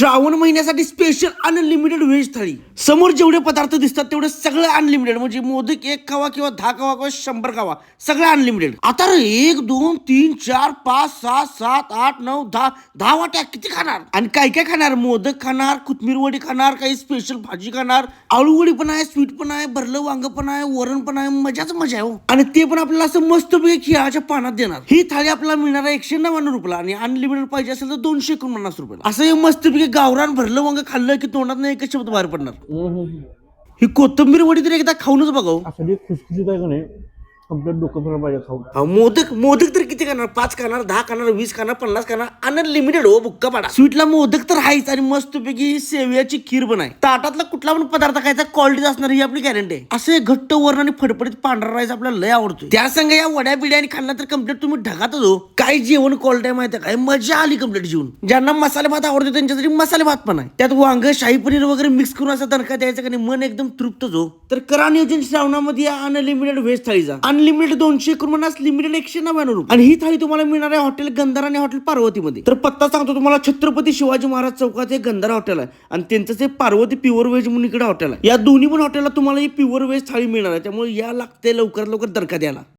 श्रावण महिन्यासाठी special unlimited veg थाळी. समोर जेवढे पदार्थ दिसतात तेवढे सगळे अनलिमिटेड. म्हणजे मोदक 1 खावा किंवा 10 खावा किंवा 100 खावा, सगळे अनलिमिटेड. आता 1 2 3 4 5 6 7 8 9 10 वाट्या किती खाणार? आणि काय काय खाणार? मोदक खाणार, कोथिंबीर वडी खाणार, काही स्पेशल भाजी खाणार, आळू वडी पण आहे, स्वीट पण आहे, भरलं वांग पण आहे, वरण पण आहे. मजाच मजा आहे हो. आणि ते पण आपल्याला असं मस्तपैकी खिळाच्या पानात देणार. ही थाळी आपल्याला मिळणार आहे 199 रुपयाला आणि अनलिमिटेड पाहिजे असेल तर 249 रुपयाला. असं हे मस्तपैकी गावरान भरलं वांग खाल्लं की तोंडात नाही एकच शब्द बाहेर पडणार. ही कोथिंबीर वडी तर एकदा खाऊनच बघावं. असं खुसखुशीत आहे का नाही, कंप्लीट डोकं फिरायला पाहिजे खाऊन. मोदक तर किती खाणार? 5 खाणार, 10 खाणार, 20 खाणार, 50 खाणार, अनलिमिटेड हो. बुक्का पाडा. स्वीटला मोदक तर आहेच आणि मस्तपैकी सेवियाची खीर पण आहे. ताटातला कुठला पण पदार्थ खायचा क्वालिटी असणार ही आपली गॅरंटी आहे. असे घट्ट वरण आणि फडफडीत पांढरा राईस आपल्याला लय आवडतो. त्या संग या वड्या बिड्या खाल्ला तर कम्प्लीट तुम्ही ढगातच हो. काय जेवण क्वालिटी आहे माहिती आहे काय? मजा आली कम्प्लीट जेवण. ज्यांना मसाले भात आवडतो त्यांच्यासाठी मसाले भात पण आहे. त्यात वांग, शाही पनीर वगैरे मिक्स करून असा दणका द्यायचा का मन एकदम तृप्तच हो. तर करा नियोजन श्रावणामध्ये या अनलिमिटेड व्हेज थाळीचा. अनलिमिटेड 200 करून लिमिटेड 199 रुपये. आणि ही थाळी तुम्हाला मिळणार आहे हॉटेल गंधारा आणि हॉटेल पार्वतीमध्ये. तर पत्ता सांगतो तुम्हाला, छत्रपती शिवाजी महाराज चौकात हे गंधारा हॉटेल आहे आणि त्यांचं ते पार्वती प्युअर व्हेज म्हणून इकडे हॉटेल आहे. या दोन्ही पण हॉटेलला तुम्हाला ही प्युअर व्हेज थाळी मिळणार आहे. त्यामुळे या लागते लवकरात लवकर दणका द्यायला.